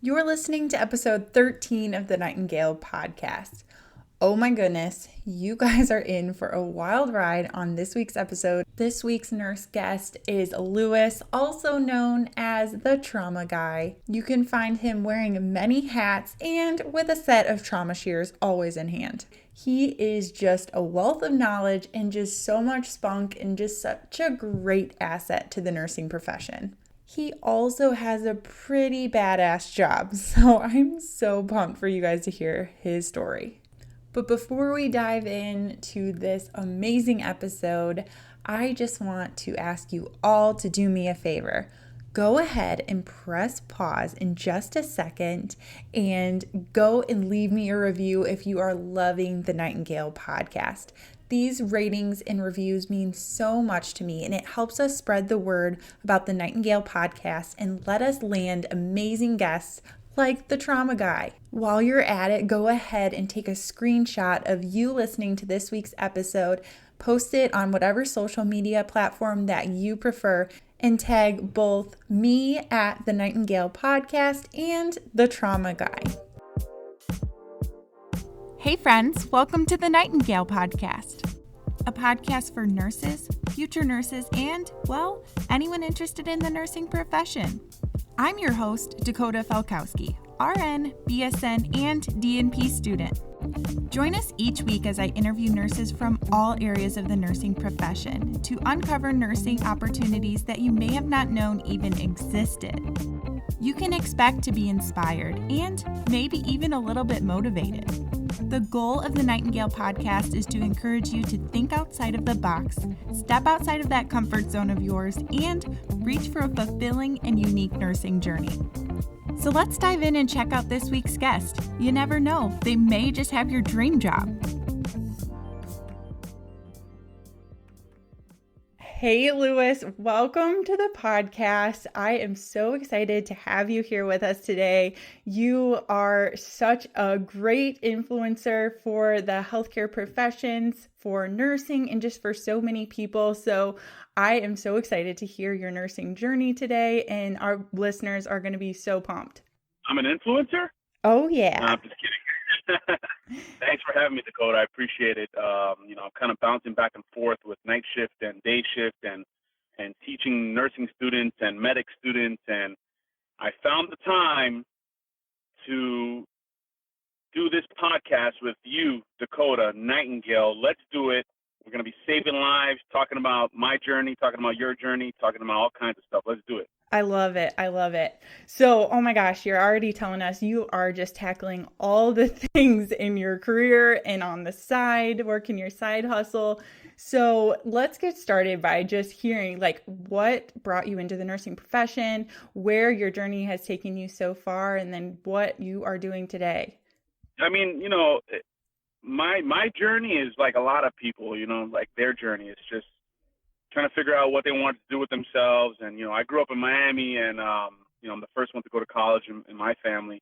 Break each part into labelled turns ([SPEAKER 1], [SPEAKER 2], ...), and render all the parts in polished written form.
[SPEAKER 1] You're listening to episode 13 of the Nightingale podcast. Oh my goodness, you guys are in for a wild ride on this week's episode. This week's nurse guest is Lewis, also known as the Trauma Guy. You can find him wearing many hats and with a set of trauma shears always in hand. He is just a wealth of knowledge and just so much spunk and just such a great asset to the nursing profession. He also has a pretty badass job, so I'm so pumped for you guys to hear his story. But before we dive into this amazing episode, I just want to ask you all to do me a favor. Go ahead and press pause in just a second and go and leave me a review if you are loving the Nightingale podcast. These ratings and reviews mean so much to me, and it helps us spread the word about the Nightingale podcast and let us land amazing guests like the Trauma Guy. While you're at it, go ahead and take a screenshot of you listening to this week's episode, post it on whatever social media platform that you prefer, and tag both me at the Nightingale podcast and the Trauma Guy. Hey friends, welcome to the Nightingale podcast, a podcast for nurses, future nurses, and, well, anyone interested in the nursing profession. I'm your host, Dakota Falkowski, RN, BSN, and DNP student. Join us each week as I interview nurses from all areas of the nursing profession to uncover nursing opportunities that you may have not known even existed. You can expect to be inspired and maybe even a little bit motivated. The goal of the Nightingale podcast is to encourage you to think outside of the box, step outside of that comfort zone of yours, and reach for a fulfilling and unique nursing journey. So let's dive in and check out this week's guest. You never know, they may just have your dream job. Hey, Lewis, welcome to the podcast. I am so excited to have you here with us today. You are such a great influencer for the healthcare professions, for nursing, and just for so many people. So I am so excited to hear your nursing journey today, and our listeners are going to be so pumped.
[SPEAKER 2] I'm an influencer?
[SPEAKER 1] Oh, yeah.
[SPEAKER 2] No, I'm just kidding. Thanks for having me, Dakota. I appreciate it. I'm kind of bouncing back and forth with night shift and day shift and teaching nursing students and medic students. And I found the time to do this podcast with you, Dakota, Nightingale. Let's do it. We're going to be saving lives, talking about my journey, talking about your journey, talking about all kinds of stuff. Let's do it.
[SPEAKER 1] I love it. I love it. So, oh my gosh, you're already telling us you are just tackling all the things in your career and on the side, working your side hustle. So let's get started by just hearing what brought you into the nursing profession, where your journey has taken you so far, and then what you are doing today.
[SPEAKER 2] I mean, my journey is like a lot of people, their journey is just trying to figure out what they want to do with themselves. And, I grew up in Miami and, I'm the first one to go to college in my family.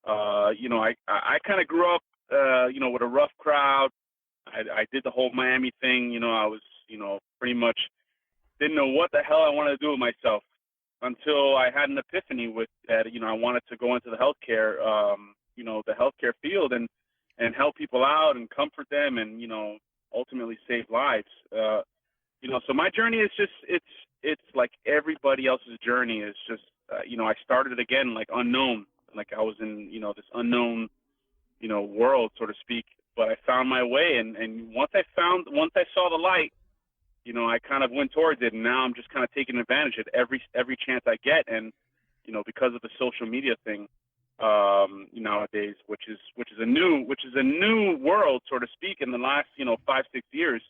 [SPEAKER 2] I kind of grew up, with a rough crowd. I did the whole Miami thing. I was, pretty much didn't know what the hell I wanted to do with myself until I had an epiphany with that. I wanted to go into the healthcare, the healthcare field and help people out and comfort them and, ultimately save lives. So my journey is just, it's like everybody else's journey is just, I started again, like unknown, like I was in, this unknown, world, so to speak, but I found my way. And once I saw the light, I kind of went towards it, and now I'm just kind of taking advantage of every chance I get. And, because of the social media thing, nowadays, which is a new world, so to speak, in the last, 5-6 years.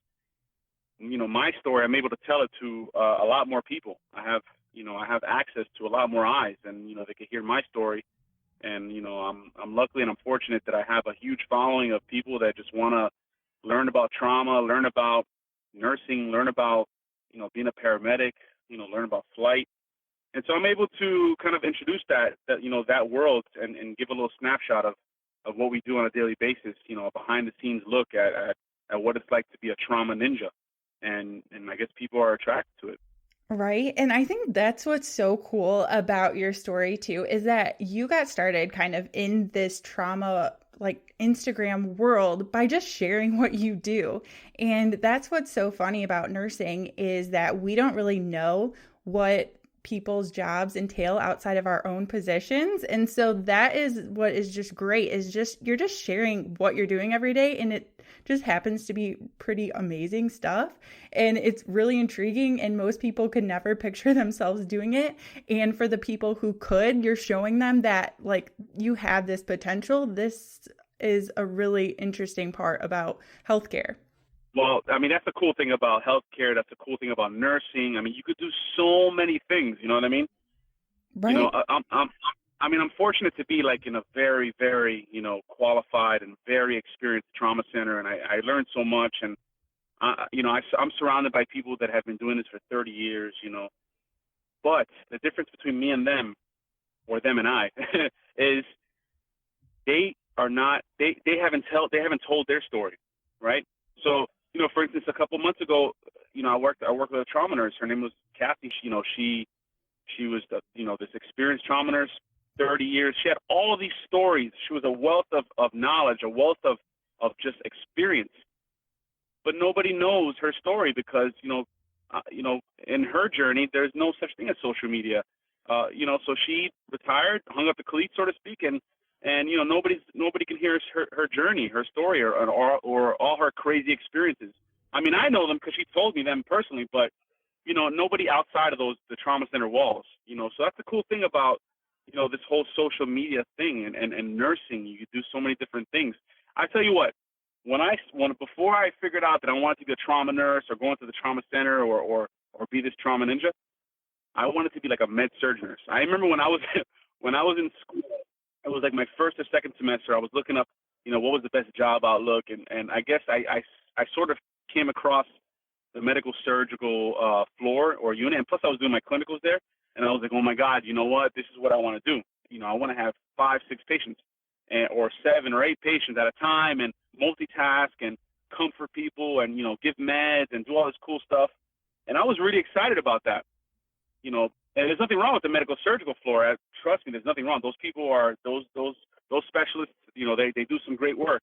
[SPEAKER 2] My story, I'm able to tell it to a lot more people. I have access to a lot more eyes, and they can hear my story. And I'm lucky and I'm fortunate that I have a huge following of people that just want to learn about trauma, learn about nursing, learn about being a paramedic, learn about flight. And so I'm able to kind of introduce that world and give a little snapshot of what we do on a daily basis. A behind the scenes look at what it's like to be a trauma ninja. And I guess people are attracted to it.
[SPEAKER 1] Right. And I think that's what's so cool about your story too, is that you got started kind of in this trauma like Instagram world by just sharing what you do. And that's what's so funny about nursing is that we don't really know what people's jobs entail outside of our own positions. And so that is what is just great is just you're just sharing what you're doing every day, and it just happens to be pretty amazing stuff. And it's really intriguing, and most people could never picture themselves doing it. And for the people who could, you're showing them that like you have this potential. This is a really interesting part about healthcare.
[SPEAKER 2] Well, I mean, that's the cool thing about healthcare. That's the cool thing about nursing. I mean, you could do so many things. You know what I mean? You know,
[SPEAKER 1] Right.
[SPEAKER 2] I mean, I'm fortunate to be like in a very, very, qualified and very experienced trauma center, and I learned so much. And I'm surrounded by people that have been doing this for 30 years. But the difference between me and them, or them and I, is they are not. They haven't told their story, right? So, for instance, a couple months ago, I worked with a trauma nurse. Her name was Kathy. She was this experienced trauma nurse, 30 years. She had all of these stories. She was a wealth of knowledge, a wealth of just experience. But nobody knows her story because in her journey, there's no such thing as social media. So she retired, hung up the cleats, so to speak, and nobody can hear her journey, her story, or all her crazy experiences. I mean, I know them because she told me them personally, but nobody outside of the trauma center walls. So that's the cool thing about this whole social media thing and nursing. You do so many different things. I tell you what, before I figured out that I wanted to be a trauma nurse or go into the trauma center or be this trauma ninja, I wanted to be like a med surg nurse. I remember when I was when I was in school, it was like my first or second semester. I was looking up, what was the best job outlook, and I guess I sort of came across the medical surgical floor or unit, and plus I was doing my clinicals there, and I was like, oh my God, you know what? This is what I want to do. I want to have 5, 6 patients, or 7 or 8 patients at a time, and multitask and comfort people, and give meds and do all this cool stuff. And I was really excited about that. And there's nothing wrong with the medical surgical floor. Trust me, there's nothing wrong. Those people are those specialists. They do some great work.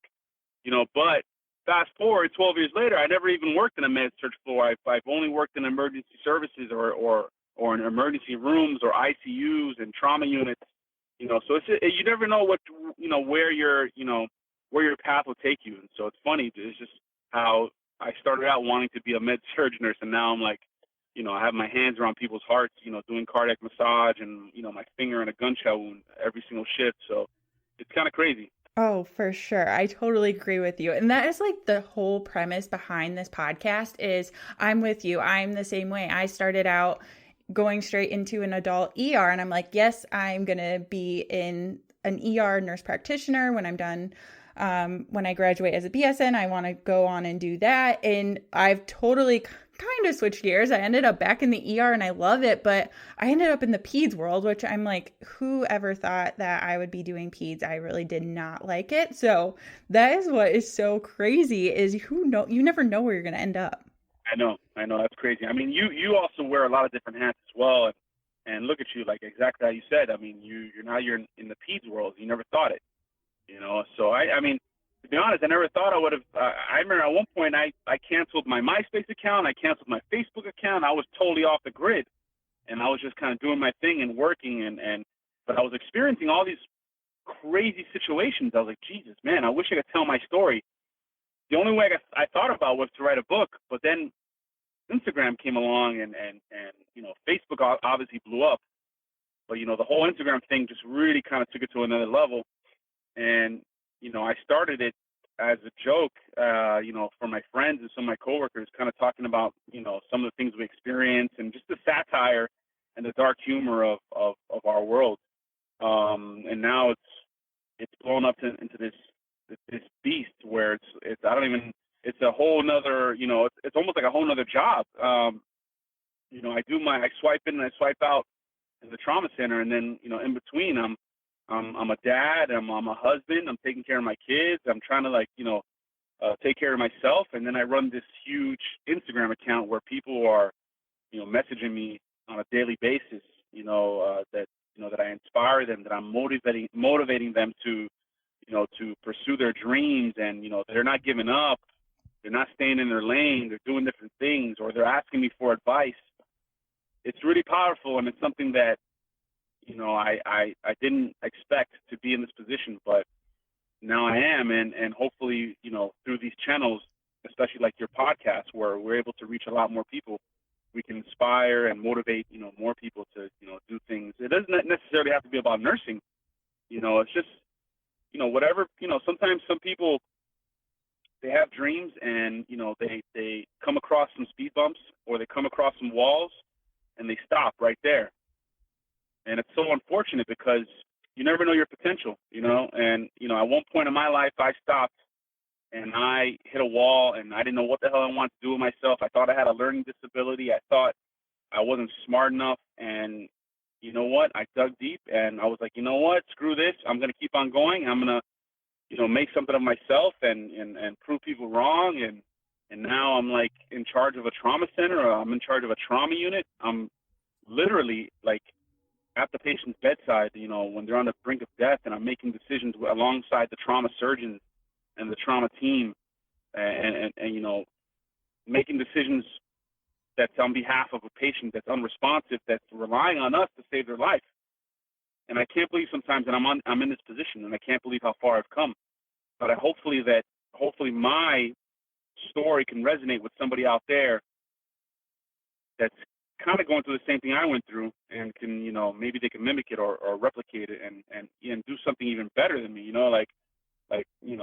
[SPEAKER 2] But fast forward 12 years later, I never even worked in a med surg floor. I've only worked in emergency services or in emergency rooms or ICUs and trauma units. So you never know where your path will take you. And so it's funny. It's just how I started out wanting to be a med surg nurse, and now I'm like, I have my hands around people's hearts, doing cardiac massage and, my finger in a gunshot wound every single shift. So it's kind of crazy.
[SPEAKER 1] Oh, for sure. I totally agree with you. And that is like the whole premise behind this podcast is I'm with you. I'm the same way. I started out going straight into an adult ER, and I'm like, yes, I'm going to be in an ER nurse practitioner when I'm done. When I graduate as a BSN, I want to go on and do that. And I've totally kind of switched gears. I ended up back in the ER and I love it, but I ended up in the peds world, which I'm like, who ever thought that I would be doing peds? I really did not like it. So that is what is so crazy is you never know where you're going to end up.
[SPEAKER 2] I know, that's crazy. I mean, you also wear a lot of different hats as well, and look at you, like exactly how you said. I mean, you're in the peds world. You never thought it, So I mean, to be honest, I never thought I would have. I remember at one point I canceled my MySpace account, I canceled my Facebook account. I was totally off the grid, and I was just kind of doing my thing and working, but I was experiencing all these crazy situations. I was like, Jesus, man, I wish I could tell my story. The only way I thought about was to write a book, but then Instagram came along, and Facebook obviously blew up. But the whole Instagram thing just really kind of took it to another level, and I started it as a joke, for my friends and some of my coworkers, kind of talking about some of the things we experience and just the satire and the dark humor of our world. And now it's blown up into this beast where it's I don't even it's a whole nother it's almost like a whole nother job. I swipe in and I swipe out in the trauma center, and then in between I'm a dad, I'm a husband, I'm taking care of my kids, I'm trying to take care of myself, and then I run this huge Instagram account where people are messaging me on a daily basis, that I inspire them, that I'm motivating them to pursue their dreams, and, they're not giving up. They're not staying in their lane. They're doing different things, or they're asking me for advice. It's really powerful, and it's something that, I didn't expect to be in this position, but now I am, and hopefully, through these channels, especially like your podcast, where we're able to reach a lot more people, we can inspire and motivate, more people to, do things. It doesn't necessarily have to be about nursing. It's just, whatever, sometimes some people, they have dreams, and, they come across some speed bumps, or they come across some walls, and they stop right there. And it's so unfortunate, because you never know your potential, and, at one point in my life, I stopped and I hit a wall, and I didn't know what the hell I wanted to do with myself. I thought I had a learning disability. I thought I wasn't smart enough. And you know what? I dug deep, and I was like, you know what? Screw this. I'm going to keep on going. I'm going to, make something of myself, and prove people wrong. And now I'm like in charge of a trauma center, or I'm in charge of a trauma unit. I'm literally like at the patient's bedside, when they're on the brink of death, and I'm making decisions alongside the trauma surgeons and the trauma team, and making decisions that's on behalf of a patient that's unresponsive, that's relying on us to save their life. And I can't believe sometimes that I'm in this position, and I can't believe how far I've come. But hopefully my story can resonate with somebody out there that's kind of going through the same thing I went through, and can, maybe they can mimic it, or replicate it, and do something even better than me, like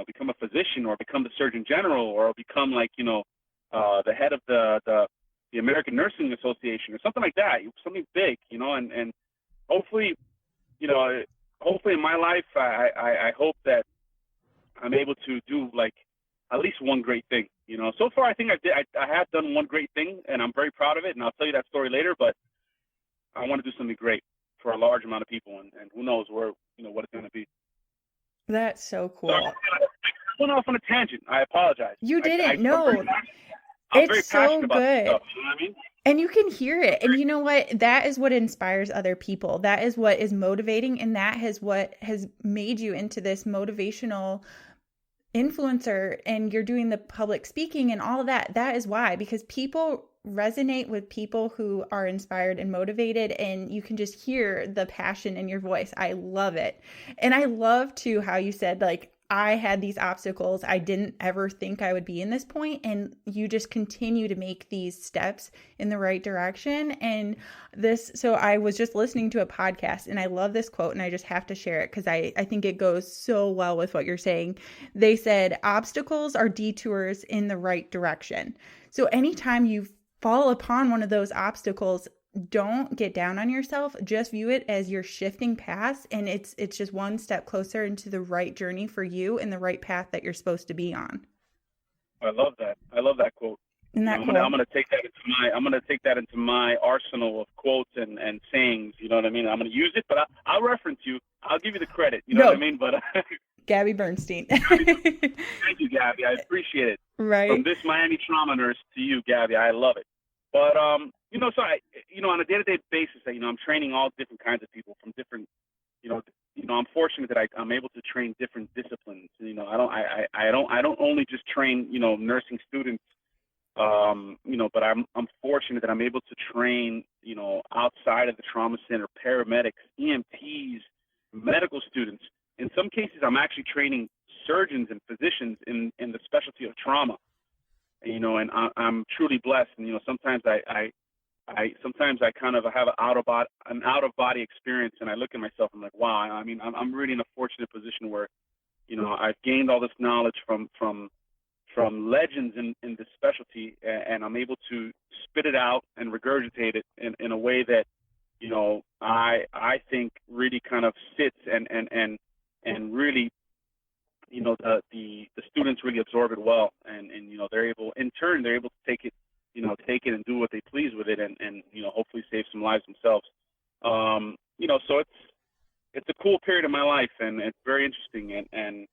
[SPEAKER 2] become a physician, or become the Surgeon General, or become like, the head of the American Nursing Association, or something like that, something big, and hopefully, hopefully in my life, I hope that I'm able to do like at least one great thing. So far I think I have done one great thing, and I'm very proud of it, and I'll tell you that story later, but I want to do something great for a large amount of people, and who knows where, what it's going to be.
[SPEAKER 1] That's so cool.
[SPEAKER 2] So I went off on a tangent. I apologize.
[SPEAKER 1] You didn't.
[SPEAKER 2] No. I'm very passionate about this stuff, you know what I mean?
[SPEAKER 1] And you can hear it. And you know what? That is what inspires other people. That is what is motivating. And that is what has made you into this motivational influencer. And you're doing the public speaking and all of that. That is why, because people resonate with people who are inspired and motivated, and you can just hear the passion in your voice. I love it. And I love too how you said, like, I had these obstacles. I didn't ever think I would be in this point, and you just continue to make these steps in the right direction. And so I was just listening to a podcast, and I love this quote, and I just have to share it because I think it goes so well with what you're saying. They said, obstacles are detours in the right direction. So anytime you fall upon one of those obstacles, don't get down on yourself. Just view it as you're shifting paths, and it's just one step closer into the right journey for you and the right path that you're supposed to be on.
[SPEAKER 2] I love that. I love that quote.
[SPEAKER 1] Isn't that
[SPEAKER 2] I'm
[SPEAKER 1] cool?
[SPEAKER 2] gonna take that into my arsenal of quotes and sayings. You know what I mean? I'm gonna use it, but I'll reference you. I'll give you the credit. You know what I mean? But
[SPEAKER 1] Gabby Bernstein.
[SPEAKER 2] Thank you, Gabby. I appreciate it.
[SPEAKER 1] Right.
[SPEAKER 2] From this Miami trauma nurse to you, Gabby. I love it. But so on a day-to-day basis, I'm training all different kinds of people from different, I'm fortunate that I'm able to train different disciplines. I don't only just train, nursing students, but I'm fortunate that I'm able to train, outside of the trauma center, paramedics, EMTs, medical students. In some cases, I'm actually training surgeons and physicians in the specialty of trauma. And I'm truly blessed. And sometimes I kind of have an out of body experience, and I look at myself. I'm like, wow. I mean, I'm really in a fortunate position where, I've gained all this knowledge from legends in this specialty, and I'm able to spit it out and regurgitate it in a way that, I think really kind of sits and really, the students really absorb it well, and they're able to take it and do what they please with it, and hopefully save some lives themselves. So it's a cool period of my life, and it's very interesting, and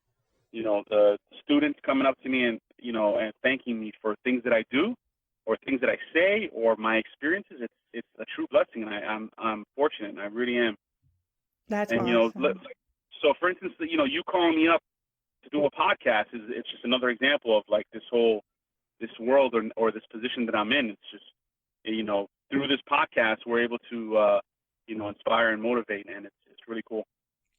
[SPEAKER 2] the students coming up to me and and thanking me for things that I do, or things that I say or my experiences, it's a true blessing, and I'm fortunate, and I really am.
[SPEAKER 1] That's
[SPEAKER 2] And
[SPEAKER 1] awesome.
[SPEAKER 2] so for instance, you calling me up to do a podcast it's just another example of like this world or this position that I'm in. It's just through this podcast we're able to inspire and motivate, and it's really cool.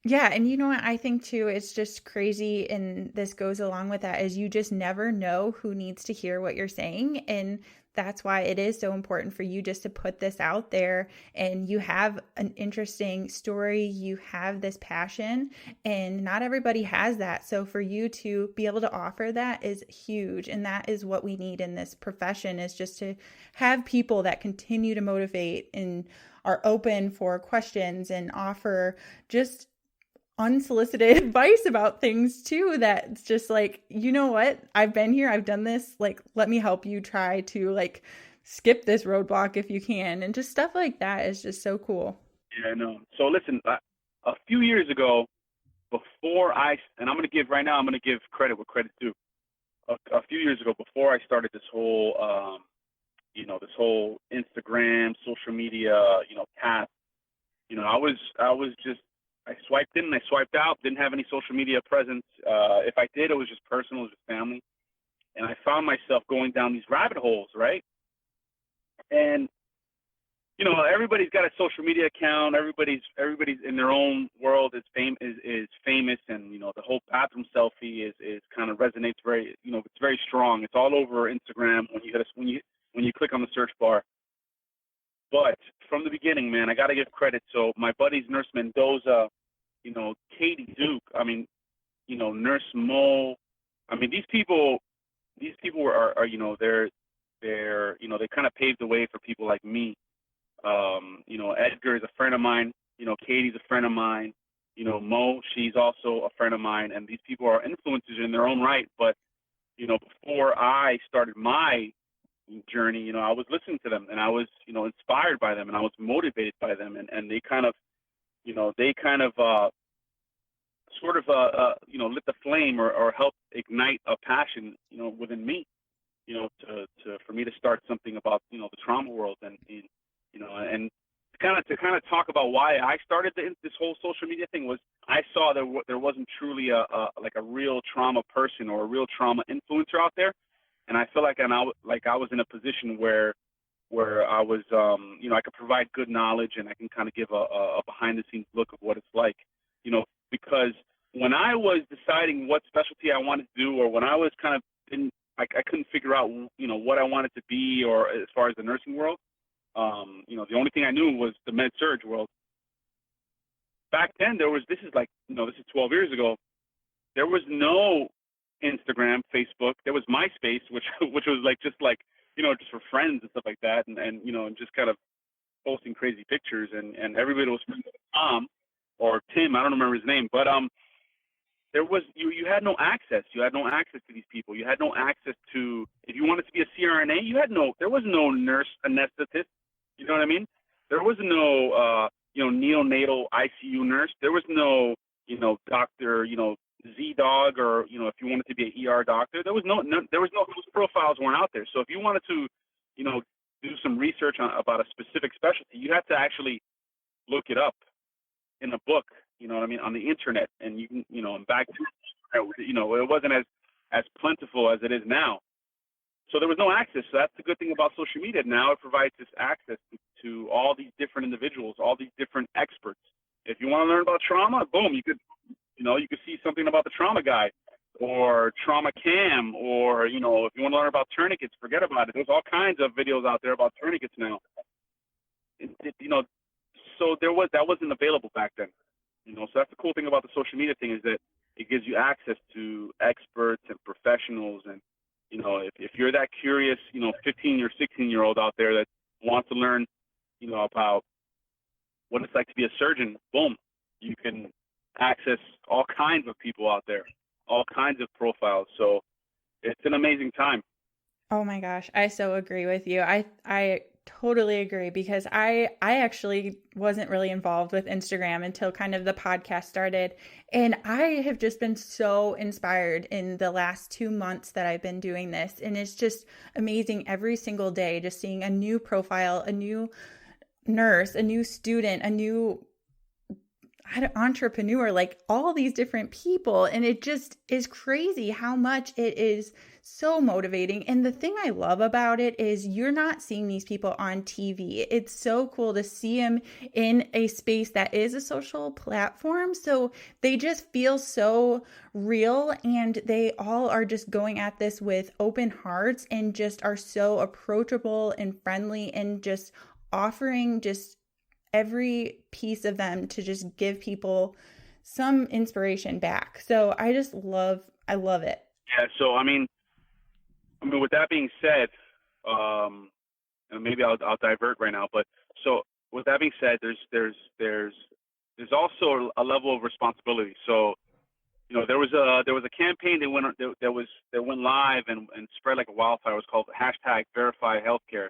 [SPEAKER 1] Yeah, and you know what I think too, it's just crazy, and this goes along with that, is you just never know who needs to hear what you're saying. And that's why it is so important for you just to put this out there. And you have an interesting story, you have this passion, and not everybody has that. So for you to be able to offer that is huge. And that is what we need in this profession, is just to have people that continue to motivate and are open for questions and offer just unsolicited advice about things too, that's just like, you know what, I've been here, I've done this, like, let me help you try to like skip this roadblock if you can, and just stuff like that is just so cool.
[SPEAKER 2] Yeah, I know. So listen, a few years ago, and I'm going to give credit where credit's due. A few years ago, before I started this whole Instagram, social media, path, I was just, I swiped in and I swiped out, didn't have any social media presence. If I did, it was just personal, it was just family. And I found myself going down these rabbit holes, right? And everybody's got a social media account. Everybody's in their own world is famous, and the whole bathroom selfie is kind of resonates very, it's very strong. It's all over Instagram when you click on the search bar. But from the beginning, man, I got to give credit. So my buddies, Nurse Mendoza, Katie Duke, I mean, Nurse Mo, I mean, these people are they kind of paved the way for people like me. Edgar is a friend of mine. Katie's a friend of mine. Mo, she's also a friend of mine. And these people are influencers in their own right. But, before I started my journey, I was listening to them, and I was, inspired by them, and I was motivated by them. And they kind of, lit the flame or helped ignite a passion, within me, for me to start something about, the trauma world. And to kind of talk about why I started this whole social media thing was I saw there wasn't truly a real trauma person or a real trauma influencer out there, and I feel like I was in a position where I was I could provide good knowledge, and I can kind of give a behind the scenes look of what it's like, because when I was deciding what specialty I wanted to do, or when I was kind of I couldn't figure out what I wanted to be, or as far as the nursing world. The only thing I knew was the med surg world. Back then, this is 12 years ago. There was no Instagram, Facebook. There was MySpace, which was just for friends and stuff like that, and just kind of posting crazy pictures, and everybody was friends with Tom or Tim. I don't remember his name, but there was you had no access. You had no access to these people. You had no access to, if you wanted to be a CRNA, there was no nurse anesthetist. You know what I mean? There was no neonatal ICU nurse. There was no doctor, Z dog, or if you wanted to be an ER doctor, there was no those profiles weren't out there. So if you wanted to do some research about a specific specialty, you had to actually look it up in a book, on the internet, and you can, and back to, it wasn't as plentiful as it is now. So there was no access. So that's the good thing about social media. Now it provides this access to all these different individuals, all these different experts. If you want to learn about trauma, boom, you could see something about the trauma guy or trauma cam, or, if you want to learn about tourniquets, forget about it. There's all kinds of videos out there about tourniquets now. So that wasn't available back then. So that's the cool thing about the social media thing, is that it gives you access to experts and professionals. And, if you're that curious, 15 or 16-year-old out there that wants to learn, about what it's like to be a surgeon, boom, you can access all kinds of people out there, all kinds of profiles. So it's an amazing time.
[SPEAKER 1] Oh my gosh, I so agree with you. I totally agree because I actually wasn't really involved with Instagram until kind of the podcast started, and I have just been so inspired in the last 2 months that I've been doing this, and it's just amazing every single day just seeing a new profile, a new nurse, a new student, a new entrepreneur, like all these different people. And it just is crazy how much it is so motivating. And the thing I love about it is you're not seeing these people on TV. It's so cool to see them in a space that is a social platform. So they just feel so real, and they all are just going at this with open hearts and just are so approachable and friendly and just offering just every piece of them to just give people some inspiration back. So I love it.
[SPEAKER 2] Yeah. So with that being said, and maybe I'll divert right now, but so with that being said, there's also a level of responsibility. So there was a campaign that went live and spread like a wildfire. It was called #VerifyHealthcare.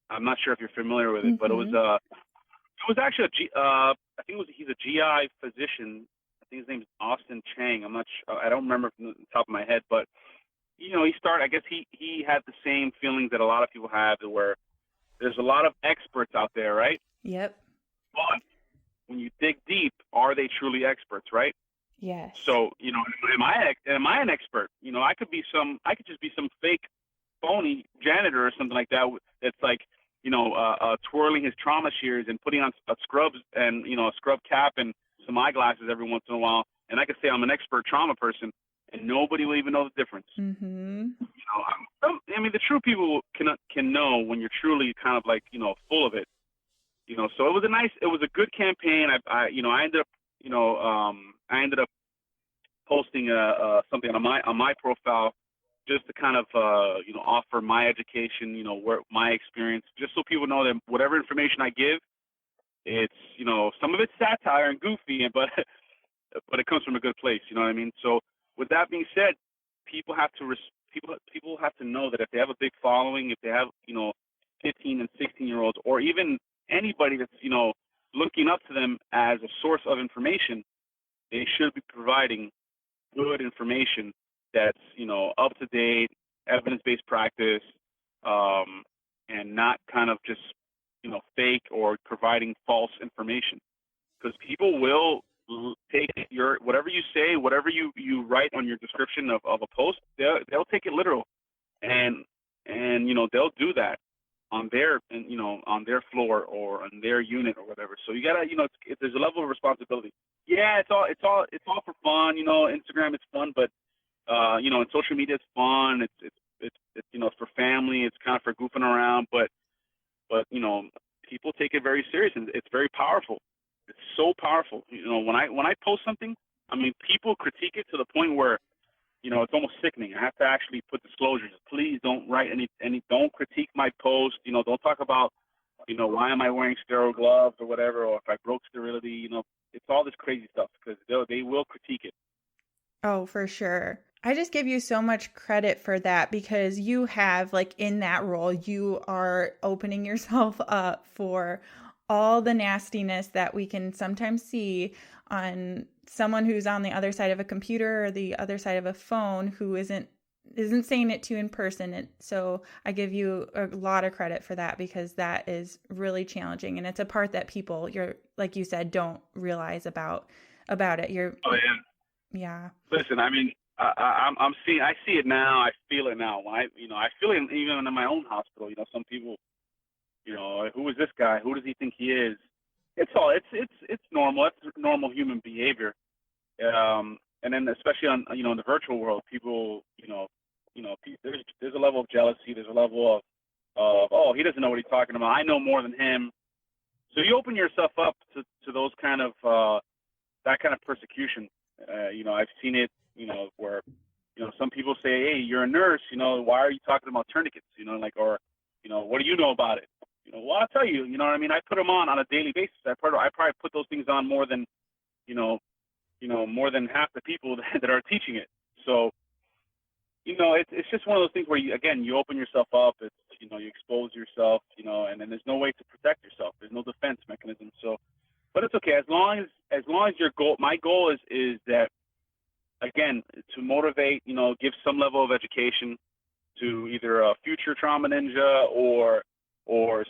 [SPEAKER 2] I'm not sure if you're familiar with it, but it was actually I think he's a GI physician. I think his name is Austin Chang. I'm not sure. I don't remember from the top of my head, but I guess he had the same feelings that a lot of people have, where there's a lot of experts out there, right?
[SPEAKER 1] Yep.
[SPEAKER 2] But when you dig deep, are they truly experts, right?
[SPEAKER 1] Yes.
[SPEAKER 2] So, am I an expert? I could just be some fake phony janitor or something like that. That's like, twirling his trauma shears and putting on a scrubs and, a scrub cap and some eyeglasses every once in a while. And I could say I'm an expert trauma person and nobody will even know the difference.
[SPEAKER 1] Mm-hmm.
[SPEAKER 2] The true people can know when you're truly kind of like, full of it. So it was a good campaign. I ended up posting something on my profile just to kind of offer my education, where my experience, just so people know that whatever information I give, it's some of it's satire and goofy, but it comes from a good place. You know what I mean? So with that being said, people have to know that if they have a big following, if they have 15 and 16-year-olds, or even anybody that's looking up to them as a source of information, they should be providing good information that's up to date, evidence-based practice, and not kind of just fake or providing false information, because people will take whatever you say, whatever you write on your description of a post, they'll take it literal, and they'll do that on their on their floor or on their unit or whatever. So you gotta there's a level of responsibility. Yeah, it's all for fun. Instagram, it's fun, but and social media, it's fun. It's for family. It's kind of for goofing around, but people take it very serious, and it's very powerful. It's so powerful. When I post something, people critique it to the point where it's almost sickening. I have to actually put disclosures. Please don't write don't critique my post. Don't talk about why am I wearing sterile gloves or whatever, or if I broke sterility. It's all this crazy stuff, because they will critique it.
[SPEAKER 1] Oh, for sure. I just give you so much credit for that, because you have, like, in that role, you are opening yourself up for all the nastiness that we can sometimes see on someone who's on the other side of a computer or the other side of a phone who isn't saying it to you in person. So I give you a lot of credit for that, because that is really challenging, and it's a part that people, like you said, don't realize about it.
[SPEAKER 2] Oh yeah.
[SPEAKER 1] Yeah.
[SPEAKER 2] Listen, I see it now. I feel it now. When I feel it even in my own hospital. Some people, who is this guy? Who does he think he is? It's normal. It's normal human behavior. And then especially on in the virtual world, people, there's a level of jealousy. There's a level of oh, he doesn't know what he's talking about. I know more than him. So you open yourself up to those kind of that kind of persecution. I've seen it, where, some people say, hey, you're a nurse, why are you talking about tourniquets, or, what do you know about it? Well, I'll tell you, what I mean? I put them on a daily basis. I probably put those things on more than, more than half the people that are teaching it. So, it's just one of those things where you open yourself up. It's, you know, you expose yourself, you know, and then there's no way to protect yourself. There's no defense mechanism. So, but it's okay as long as your goal. My goal is that, again, to motivate, you know, give some level of education to either a future trauma ninja or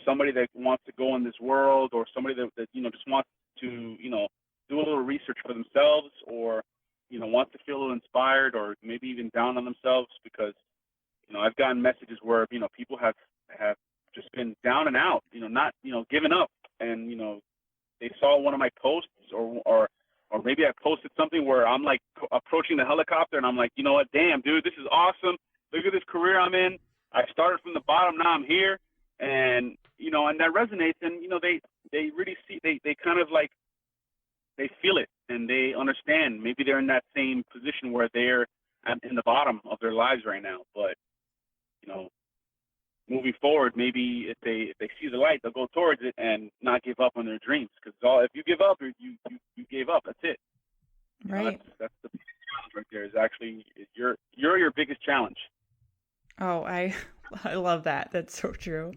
[SPEAKER 2] somebody that wants to go in this world, or somebody that you know, just wants to, you know, do a little research for themselves, or, you know, wants to feel a little inspired, or maybe even down on themselves, because, you know, I've gotten messages where, you know, people have just been down and out, you know, not, you know, given up, and, you know, they saw one of my posts, or maybe I posted something where I'm like approaching the helicopter, and I'm like, you know what, damn, dude, this is awesome. Look at this career I'm in. I started from the bottom, now I'm here. And, you know, and that resonates, and, you know, they really see, they kind of like, they feel it, and they understand. Maybe they're in that same position where they're in the bottom of their lives right now, but, you know, moving forward, maybe if they see the light, they'll go towards it and not give up on their dreams. Because if you give up, you gave up. That's it.
[SPEAKER 1] Right.
[SPEAKER 2] You know, that's the biggest challenge right there. Is actually you're your biggest challenge.
[SPEAKER 1] Oh, I love that. That's so true.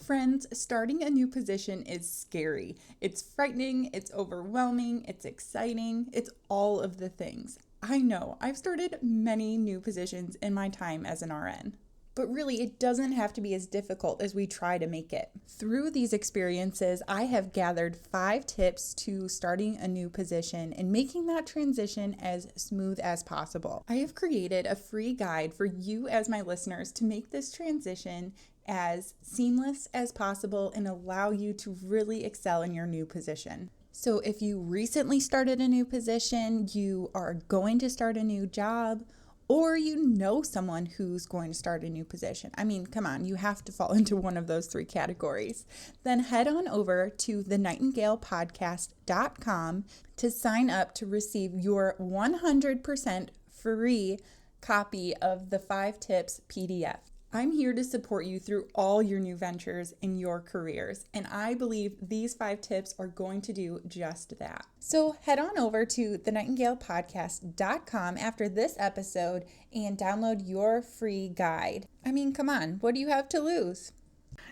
[SPEAKER 1] Friends, starting a new position is scary. It's frightening, it's overwhelming, it's exciting, it's all of the things. I know, I've started many new positions in my time as an RN. But really, it doesn't have to be as difficult as we try to make it. Through these experiences, I have gathered 5 tips to starting a new position and making that transition as smooth as possible. I have created a free guide for you as my listeners to make this transition as seamless as possible and allow you to really excel in your new position. So if you recently started a new position, you are going to start a new job, or you know someone who's going to start a new position. I mean, come on, you have to fall into one of those 3 categories. Then head on over to thenightingalepodcast.com to sign up to receive your 100% free copy of the 5 tips PDF. I'm here to support you through all your new ventures in your careers, and I believe these 5 tips are going to do just that. So head on over to thenightingalepodcast.com after this episode and download your free guide. I mean, come on, what do you have to lose?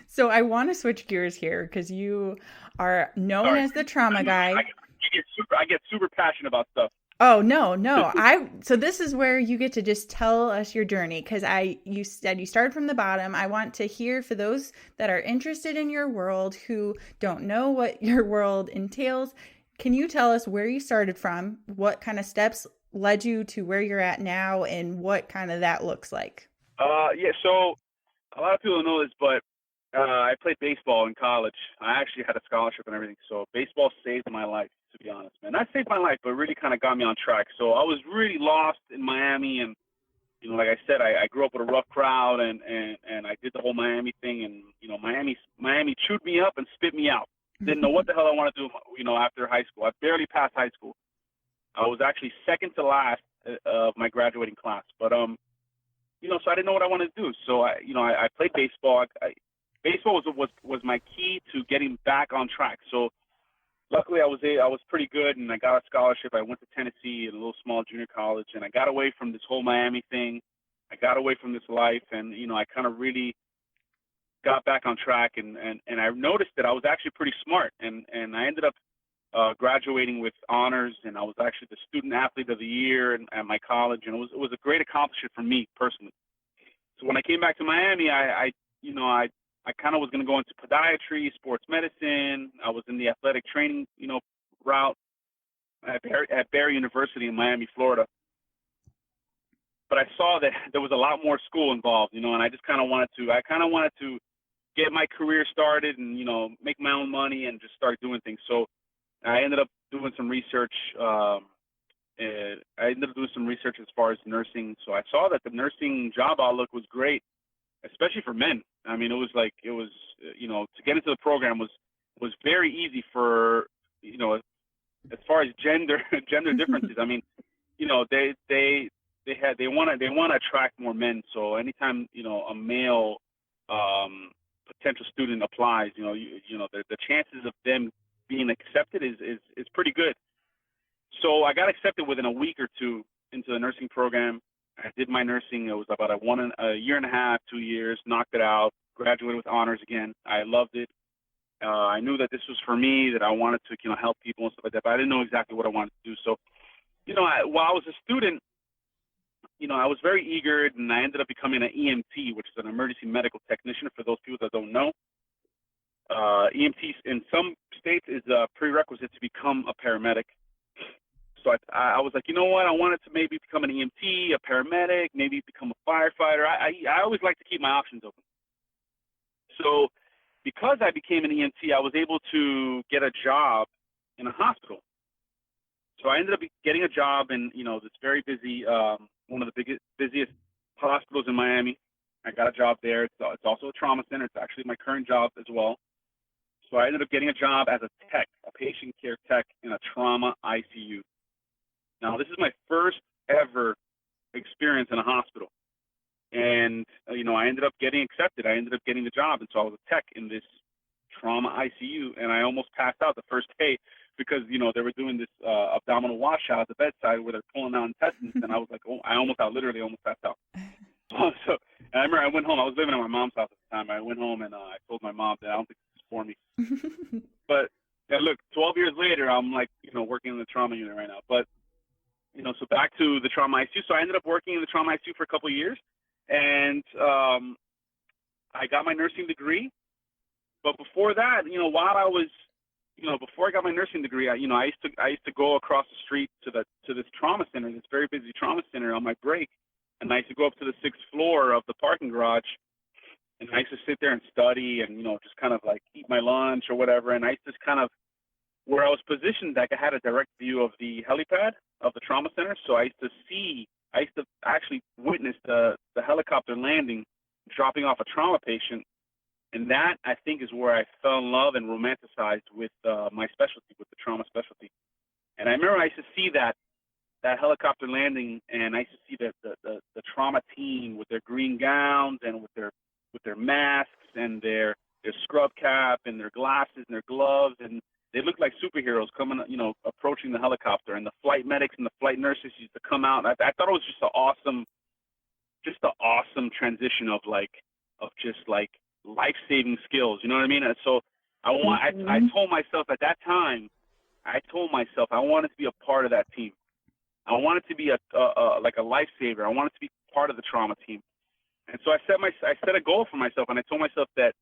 [SPEAKER 1] So I want to switch gears here because you are known as the trauma guy.
[SPEAKER 2] I get super passionate about stuff.
[SPEAKER 1] Oh, no. So this is where you get to just tell us your journey, because you said you started from the bottom. I want to hear, for those that are interested in your world who don't know what your world entails, can you tell us where you started from, what kind of steps led you to where you're at now, and what kind of that looks like?
[SPEAKER 2] Yeah, so a lot of people don't know this, but I played baseball in college. I actually had a scholarship and everything, so baseball saved my life, to be honest, man. Not saved my life, but really kind of got me on track. So I was really lost in Miami, and, you know, like I said, I grew up with a rough crowd, and I did the whole Miami thing, and, you know, Miami chewed me up and spit me out. Didn't know what the hell I wanted to do, you know, after high school. I barely passed high school. I was actually second to last of my graduating class, but you know, so I didn't know what I wanted to do. So I played baseball. Baseball was my key to getting back on track. So luckily I was pretty good, and I got a scholarship. I went to Tennessee, a little small junior college, and I got away from this whole Miami thing. I got away from this life, and, you know, I kind of really got back on track, and I noticed that I was actually pretty smart, and I ended up graduating with honors, and I was actually the student athlete of the year at my college, and it was a great accomplishment for me personally. So when I came back to Miami, I kind of was going to go into podiatry, sports medicine. I was in the athletic training, you know, route at Barry University in Miami, Florida. But I saw that there was a lot more school involved, you know, and I wanted to get my career started and, you know, make my own money and just start doing things. So I ended up doing some research. As far as nursing. So I saw that the nursing job outlook was great, especially for men. I mean, it was you know, to get into the program was very easy for, you know, as far as gender differences. I mean, you know, they want to attract more men. So anytime, you know, a male potential student applies, you know, the chances of them being accepted is pretty good. So I got accepted within a week or two into the nursing program. I I did my nursing. It was about a year and a half, 2 years, knocked it out, graduated with honors again. I loved it. I knew that this was for me, that I wanted to, help people and stuff like that, but I didn't know exactly what I wanted to do. So, while I was a student, I was very eager, and I ended up becoming an EMT, which is an emergency medical technician for those people that don't know. EMT in some states is a prerequisite to become a paramedic. So I was like, you know what? I wanted to maybe become an EMT, a paramedic, maybe become a firefighter. I always like to keep my options open. So because I became an EMT, I was able to get a job in a hospital. So I ended up getting a job in, this very busy, one of the busiest hospitals in Miami. I got a job there. It's also a trauma center. It's actually my current job as well. So I ended up getting a job as a tech, a patient care tech in a trauma ICU. Now, this is my first ever experience in a hospital. And, I ended up getting accepted. I ended up getting the job. And so I was a tech in this trauma ICU. And I almost passed out the first day because, they were doing this abdominal washout at the bedside where they're pulling out intestines. And I was like, literally almost passed out. So and I remember I went home. I was living at my mom's house at the time. I went home and I told my mom that I don't think this is for me. But look, 12 years later, I'm like, working in the trauma unit right now. But, so back to the trauma ICU. So I ended up working in the trauma ICU for a couple of years. And I got my nursing degree. But before that, while I was, before I got my nursing degree, I used to go across the street to this trauma center, this very busy trauma center on my break. And I used to go up to the 6th floor of the parking garage, and I used to sit there and study and, just kind of like eat my lunch or whatever. And I used to just kind of, where I was positioned, like I had a direct view of the helipad of the trauma center. So I used to actually witness the helicopter landing, dropping off a trauma patient. And that, I think, is where I fell in love and romanticized with my specialty, with the trauma specialty. And I remember I used to see that helicopter landing, and I used to see the trauma team with their green gowns and with their masks and their scrub cap and their glasses and their gloves, and they looked like superheroes coming, approaching the helicopter. And the flight medics and the flight nurses used to come out. And I thought it was just an awesome transition of just life-saving skills. You know what I mean? And so I told myself at that time, I wanted to be a part of that team. I wanted to be a lifesaver. I wanted to be part of the trauma team. And so I set a goal for myself, and I told myself that,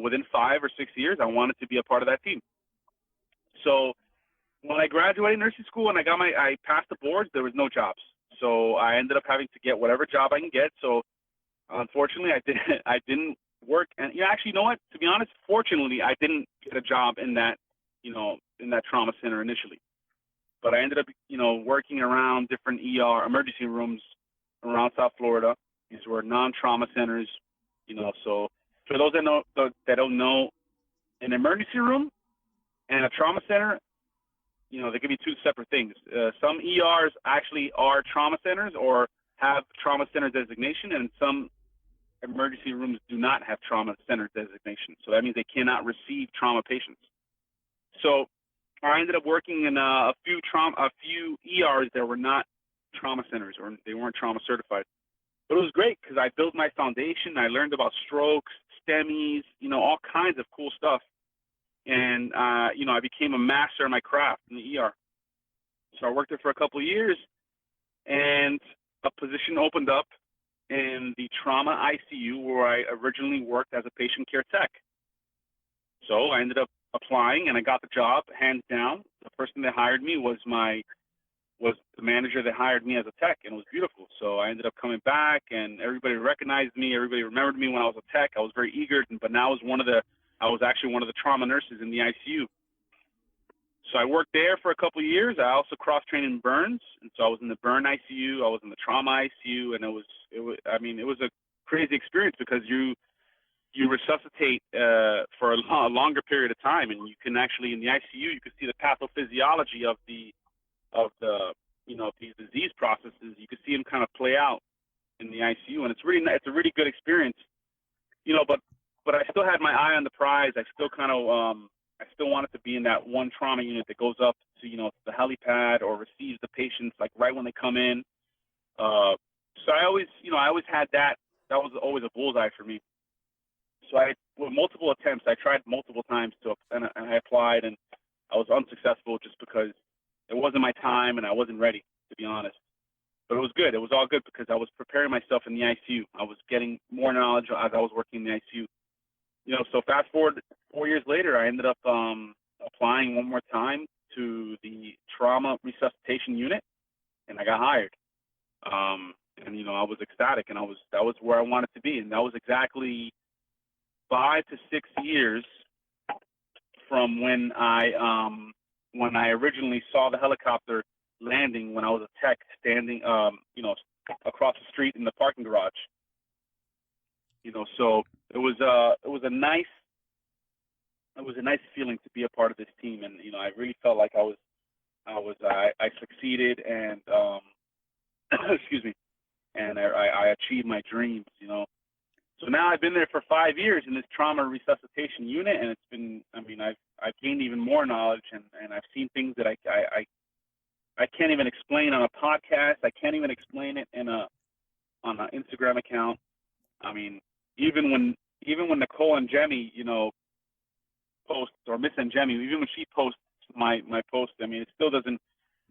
[SPEAKER 2] within 5 or 6 years, I wanted to be a part of that team. So when I graduated nursing school and I passed the boards, there was no jobs. So I ended up having to get whatever job I can get. So unfortunately, I didn't work. And actually, you know what? To be honest, fortunately, I didn't get a job in that trauma center initially. But I ended up, working around different ER emergency rooms around South Florida. These were non-trauma centers, So for those that don't know, an emergency room and a trauma center, they can be two separate things. Some ERs actually are trauma centers or have trauma center designation, and some emergency rooms do not have trauma center designation. So that means they cannot receive trauma patients. So I ended up working in a few ERs that were not trauma centers, or they weren't trauma certified. But it was great because I built my foundation. I learned about strokes, STEMIs, all kinds of cool stuff. And, I became a master in my craft in the ER. So I worked there for a couple of years, and a position opened up in the trauma ICU where I originally worked as a patient care tech. So I ended up applying, and I got the job, hands down. The person that hired me was the manager that hired me as a tech, and it was beautiful. So I ended up coming back, and everybody recognized me. Everybody remembered me when I was a tech. I was very eager, but now I was actually one of the trauma nurses in the ICU. So I worked there for a couple of years. I also cross-trained in burns, and so I was in the burn ICU. I was in the trauma ICU, and it was a crazy experience because you resuscitate for a longer period of time, and you can actually, in the ICU, you can see the pathophysiology of these disease processes. You can see them kind of play out in the ICU, and it's a really good experience, but I still had my eye on the prize. I still I still wanted to be in that one trauma unit that goes up to, the helipad or receives the patients like right when they come in. I always had that. That was always a bullseye for me. So with multiple attempts, I tried multiple times and I applied, and I was unsuccessful just because it wasn't my time and I wasn't ready, to be honest. But it was good. It was all good because I was preparing myself in the ICU. I was getting more knowledge as I was working in the ICU. So fast forward 4 years later, I ended up applying one more time to the trauma resuscitation unit, and I got hired. And I was ecstatic, and that was where I wanted to be, and that was exactly 5 to 6 years from when I originally saw the helicopter landing when I was a tech standing across the street in the parking garage. So it was a nice feeling to be a part of this team, and I really felt like I succeeded, and excuse me, and I achieved my dreams. So now I've been there for 5 years in this trauma resuscitation unit, and it's been, I've gained even more knowledge, and I've seen things that I can't even explain on a podcast. I can't even explain it on an Instagram account. Even when Nicole and Jemmy, post, or Miss and Jemmy, even when she posts my post, it still doesn't.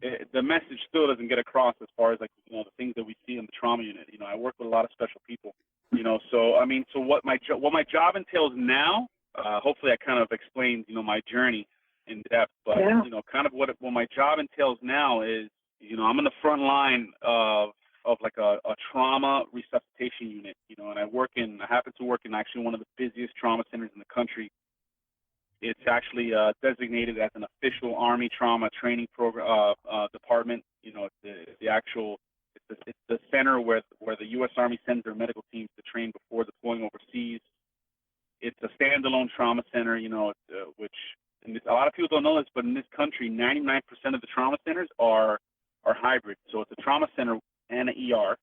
[SPEAKER 2] The message still doesn't get across as far as the things that we see in the trauma unit. I work with a lot of special people. So what my job entails now. Hopefully, I kind of explained my journey in depth. But kind of what my job entails now is I'm in the front line of like a trauma resuscitation unit. And I happen to work in actually one of the busiest trauma centers in the country. It's actually designated as an official Army trauma training program department. It's the center where the U.S. Army sends their medical teams to train before deploying overseas. It's a standalone trauma center, which a lot of people don't know this, but in this country, 99% of the trauma centers are hybrid. So it's a trauma center and an ER,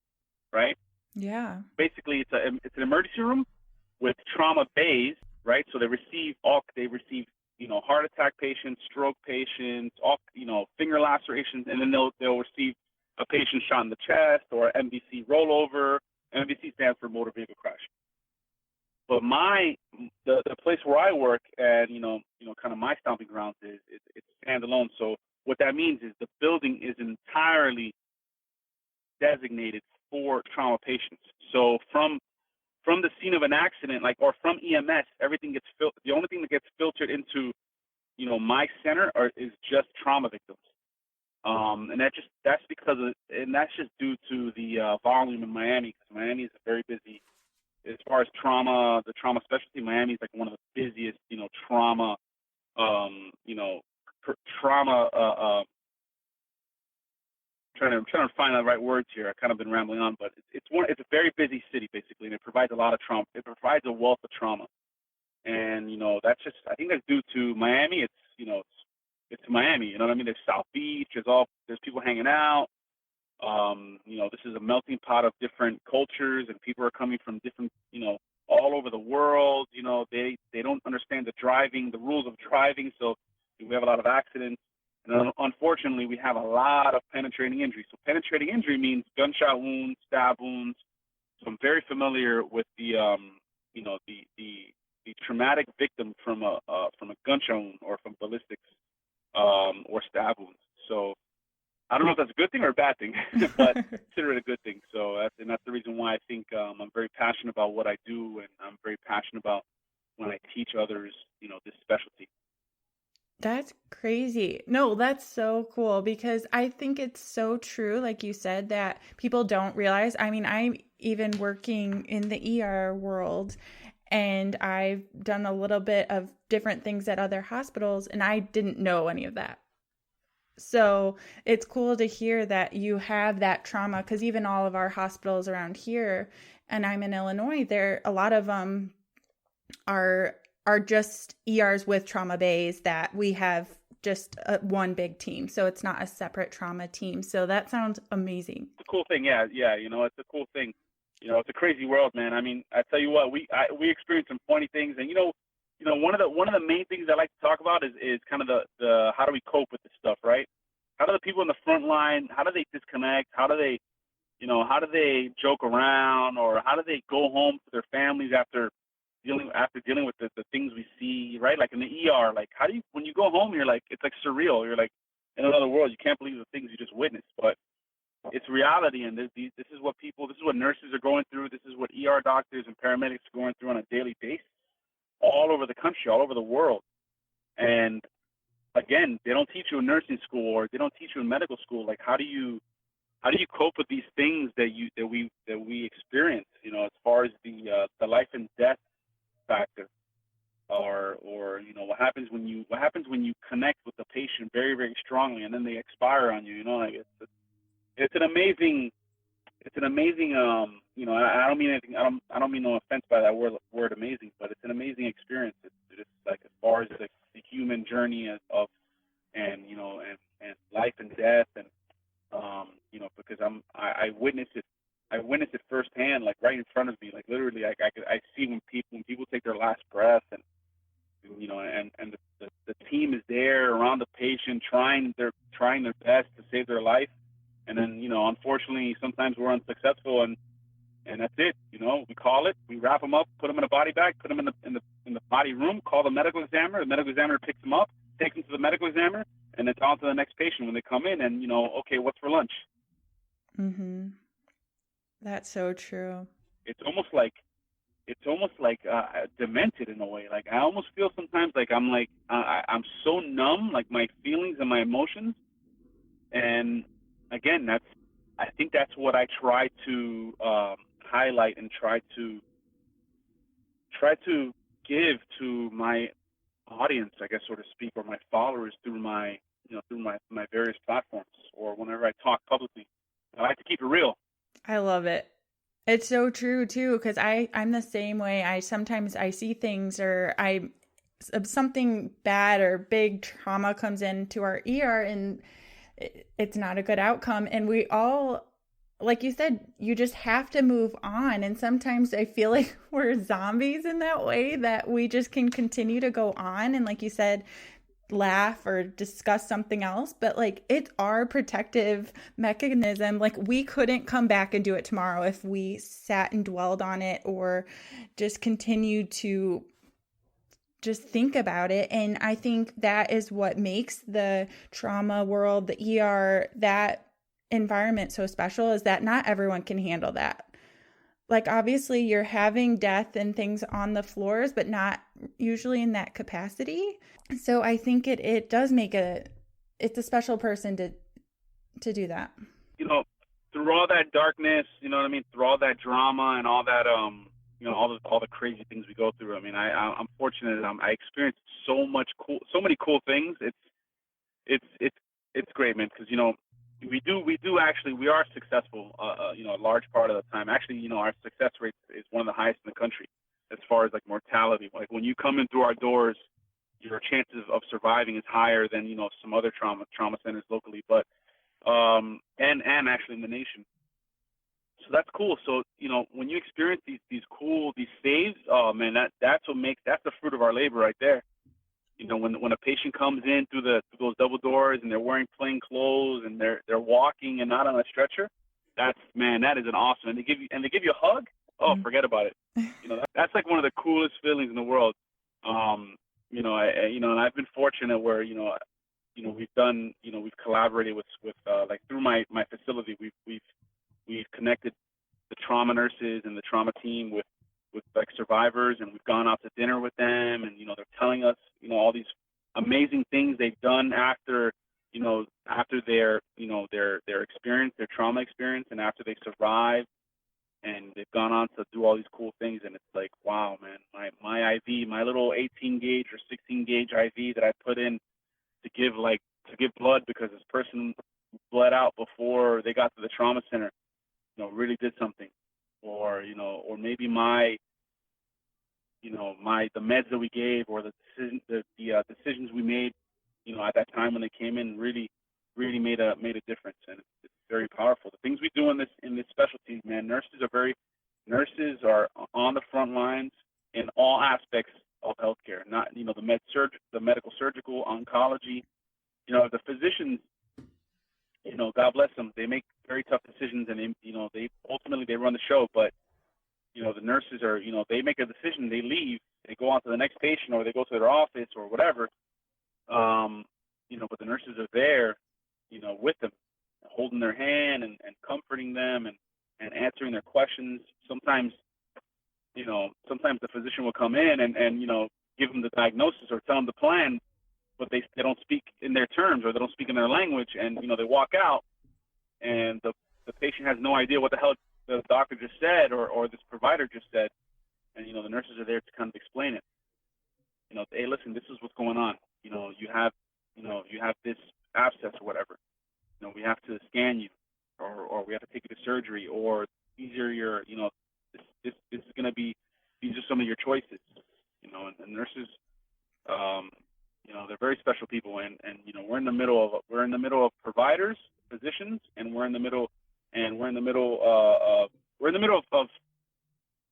[SPEAKER 2] right?
[SPEAKER 1] Yeah.
[SPEAKER 2] Basically, it's an emergency room with trauma bays, right? So they receive heart attack patients, stroke patients, finger lacerations, and then they'll receive a patient shot in the chest or MVC rollover. MVC stands for motor vehicle crash. But the place where I work and kind of my stomping grounds is it's standalone. So what that means is the building is entirely designated for trauma patients. So from the scene of an accident, or from EMS, everything gets the only thing that gets filtered into my center is just trauma victims. And that's just due to the volume in Miami, because Miami is a very busy, as far as the trauma specialty. Miami is like one of the busiest, trauma, trauma. I'm trying to find the right words here. I've kind of been rambling on, but it's a very busy city basically, and it provides a lot of trauma. It provides a wealth of trauma, and I think that's due to Miami. It's Miami. You know what I mean? There's South Beach. There's people hanging out. This is a melting pot of different cultures, and people are coming from different, all over the world. They don't understand the rules of driving, so we have a lot of accidents. And unfortunately, we have a lot of penetrating injury. So penetrating injury means gunshot wounds, stab wounds. So I'm very familiar with the traumatic victim from a gunshot wound or from ballistics or stab wounds. So I don't know if that's a good thing or a bad thing, but consider it a good thing. So that's the reason why I think I'm very passionate about what I do, and I'm very passionate about when I teach others, this specialty.
[SPEAKER 1] That's crazy. No, that's so cool, because I think it's so true, like you said, that people don't realize. I'm even working in the ER world, and I've done a little bit of different things at other hospitals, and I didn't know any of that. So it's cool to hear that you have that trauma, because even all of our hospitals around here, and I'm in Illinois, a lot of them are just ERs with trauma bays that we have just one big team. So it's not a separate trauma team. So that sounds amazing.
[SPEAKER 2] It's a cool thing. Yeah. It's a cool thing. It's a crazy world, man. I tell you what, we experienced some funny things, and one of the main things I like to talk about is kind of the how do we cope with this stuff, right? How do the people in the front line, how do they disconnect? How do they how do they joke around, or how do they go home to their families after dealing with the things we see, right? Like in the ER, like how do you, when you go home, you're like, it's like surreal. You're like in another world. You can't believe the things you just witnessed, but it's reality. And this is what this is what nurses are going through. This is what ER doctors and paramedics are going through on a daily basis, all over the country, all over the world. And again, they don't teach you in nursing school, or they don't teach you in medical school. Like, how do you cope with these things that we experience? As far as the life and death factor, or what happens when you connect with the patient very, very strongly, and then they expire on you. Like it's an amazing. It's an amazing. I don't mean anything. I don't mean no offense by that word amazing, but it's an amazing experience. It's just like, as far as the human journey of and life and death, and because I witnessed it. I witnessed it firsthand, like right in front of me. Like literally, I see when people take their last breath, and the team is there around the patient, trying their best to save their life, and then unfortunately sometimes we're unsuccessful, and that's it. We call it, we wrap them up, put them in a body bag, put them in the body room, call the medical examiner. The medical examiner picks them up, takes them to the medical examiner, and it's on to the next patient when they come in. And okay, what's for lunch?
[SPEAKER 1] Mm-hmm. That's so true.
[SPEAKER 2] It's almost like demented in a way. Like, I almost feel sometimes like I'm so numb, like my feelings and my emotions. And again, I think that's what I try to highlight, and try to give to my audience, I guess, so to speak, or my followers, through my various platforms, or whenever I talk publicly. I like to keep it real.
[SPEAKER 1] I love it. It's so true too, because I'm the same way. Sometimes I see things, or something bad or big trauma comes into our ER, and it's not a good outcome. And we all, like you said, you just have to move on. And sometimes I feel like we're zombies in that way, that we just can continue to go on. And like you said, laugh or discuss something else, but like, it's our protective mechanism. Like, we couldn't come back and do it tomorrow if we sat and dwelled on it, or just continued to just think about it. And I think that is what makes the trauma world, the ER, that environment so special, is that not everyone can handle that. Like, obviously you're having death and things on the floors, but not usually in that capacity. So I think it does make it's a special person to do that.
[SPEAKER 2] Through all that darkness, you know what I mean, through all that drama and all that all the crazy things we go through. I mean, I'm fortunate. I experienced so many cool things. It's great, man, because we are successful. A large part of the time. Actually, our success rate is one of the highest in the country as far as like mortality. Like, when you come in through our doors, your chances of surviving is higher than some other trauma centers locally, but and actually in the nation. So that's cool. So when you experience these saves, oh man, that's the fruit of our labor right there. When a patient comes in through those double doors, and they're wearing plain clothes, and they're walking and not on a stretcher, that is an awesome. And they give you a hug. Oh, forget about it. That's like one of the coolest feelings in the world. And I've been fortunate where we've collaborated with like through my facility, we've connected the trauma nurses and the trauma team with like survivors, and we've gone out to dinner with them, and they're telling us all these amazing things they've done after their experience, their trauma experience, and after they survived, and they've gone on to do all these cool things. And it's like, wow, man, my IV, my little 18 gauge or 16 gauge IV that I put in to give blood, because this person bled out before they got to the trauma center, really did something. Or maybe the meds that we gave, or the decisions we made, at that time when they came in, really made a difference. And it's very powerful. The things we do in this specialty, man, nurses are on the front lines in all aspects of healthcare. Not the medical surgical, oncology. The physicians God bless them. They make very tough decisions, and they ultimately they run the show. But the nurses are, they make a decision, they leave, they go on to the next patient, or they go to their office or whatever. But the nurses are there, with them, holding their hand and comforting them and answering their questions. Sometimes the physician will come in and give them the diagnosis or tell them the plan, but they don't speak in their terms, or they don't speak in their language, and they walk out, and the patient has no idea what the hell the doctor just said or this provider just said, and the nurses are there to kind of explain it. Hey, listen, this is what's going on. You have this abscess or whatever. We have to scan you, or we have to take you to surgery, or these are your, this is going to be, these are some of your choices. And nurses, they're very special people, and we're in the middle of providers, physicians, and we're in the middle of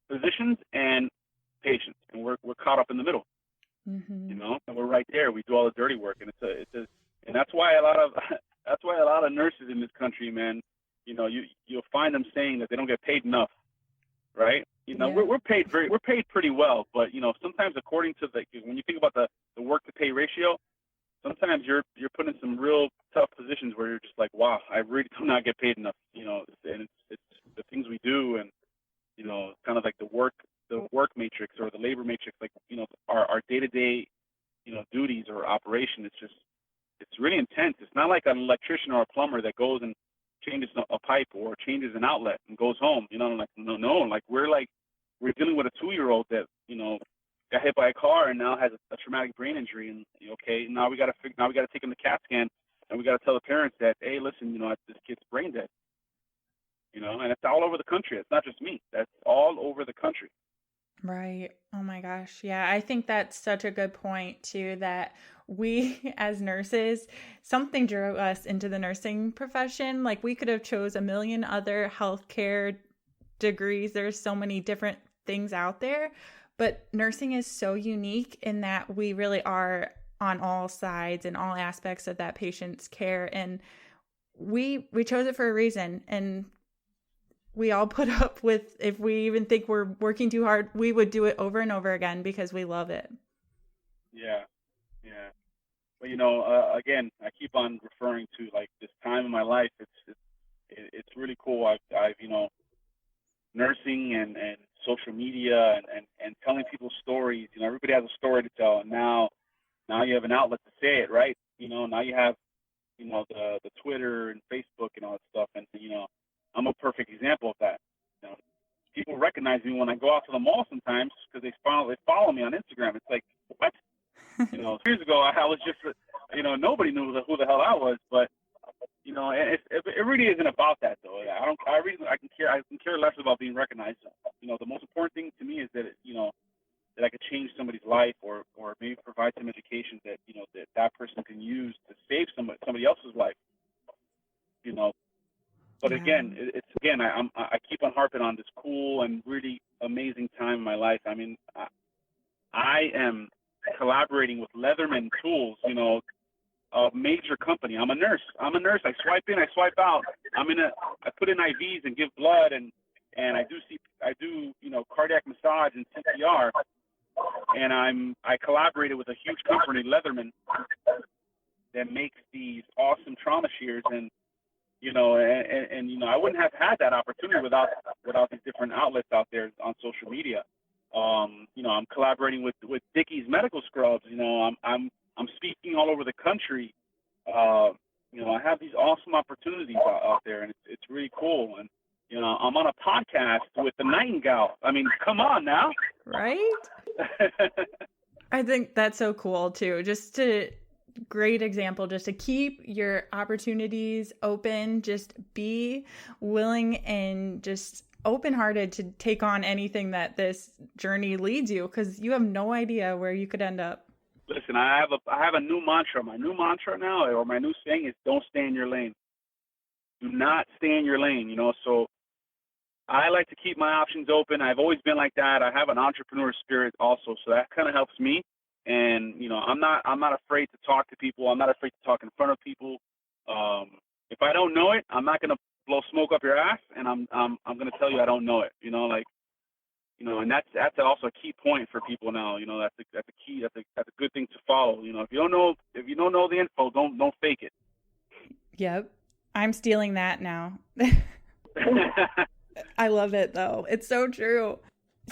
[SPEAKER 2] physicians and patients, and we're caught up in the middle.
[SPEAKER 1] Mm-hmm.
[SPEAKER 2] And we're right there. We do all the dirty work, and and that's why a lot of nurses in this country, man, you'll find them saying that they don't get paid enough, right?
[SPEAKER 1] Yeah.
[SPEAKER 2] We're paid pretty well, but sometimes according to when you think about the work to pay ratio, sometimes you're put in some real tough positions where you're just like, wow, I really do not get paid enough, and it's the things we do, and kind of like the work matrix or the labor matrix, like our day-to-day duties or operation. It's really intense. It's not like an electrician or a plumber that goes and changes a pipe or changes an outlet and goes home. Like we're dealing with a 2-year-old that got hit by a car and now has a traumatic brain injury, and now we got to take him to CAT scan, and we got to tell the parents that, hey, listen, this kid's brain dead. And it's all over the country. It's not just me. That's all over the country.
[SPEAKER 1] Right. Oh my gosh. Yeah, I think that's such a good point too, that we as nurses, something drew us into the nursing profession. Like, we could have chose a million other healthcare degrees. There's so many different things out there, but nursing is so unique in that we really are on all sides and all aspects of that patient's care, and we chose it for a reason. And we all put up with, if we even think we're working too hard, we would do it over and over again because we love it.
[SPEAKER 2] Yeah. But again, I keep on referring to like this time in my life. It's really cool. I've nursing and social media and telling people stories. Everybody has a story to tell, and now you have an outlet to say it, right? Now you have the Twitter and Facebook and all that stuff, and I'm a perfect example of that. People recognize me when I go out to the mall sometimes because they follow me on Instagram. It's like, what? Years ago I was just, nobody knew who the hell I was, but it really isn't about that though. I can care less about being recognized. The most important thing to me is that that I could change somebody's life, or maybe provide some education that that person can use to save somebody else's life. But again, I keep on harping on this cool and really amazing time in my life. I mean, I am collaborating with Leatherman Tools, a major company. I'm a nurse. I swipe in, I swipe out. I put in IVs and give blood, and I do cardiac massage and CPR. And I collaborated with a huge company, Leatherman, that makes these awesome trauma shears, and I wouldn't have had that opportunity without these different outlets out there on social media. I'm collaborating with Dickie's Medical Scrubs. I'm speaking all over the country. I have these awesome opportunities out there, and it's really cool. And I'm on a podcast with the Nightingale. I mean, come on now.
[SPEAKER 1] Right? I think that's so cool too. Great example, just to keep your opportunities open, just be willing and just open-hearted to take on anything that this journey leads you, because you have no idea where you could end up.
[SPEAKER 2] Listen, I have a new mantra. My new mantra now, or my new saying, is don't stay in your lane. Do not stay in your lane, so I like to keep my options open. I've always been like that. I have an entrepreneur spirit also, so that kind of helps me. And I'm not afraid to talk to people. I'm not afraid to talk in front of people. if I don't know it, I'm not gonna blow smoke up your ass, and I'm gonna tell you I don't know it. And that's also a key point for people now. That's a key. That's a good thing to follow. If you don't know the info, don't fake it.
[SPEAKER 1] Yep. I'm stealing that now. I love it though. It's so true.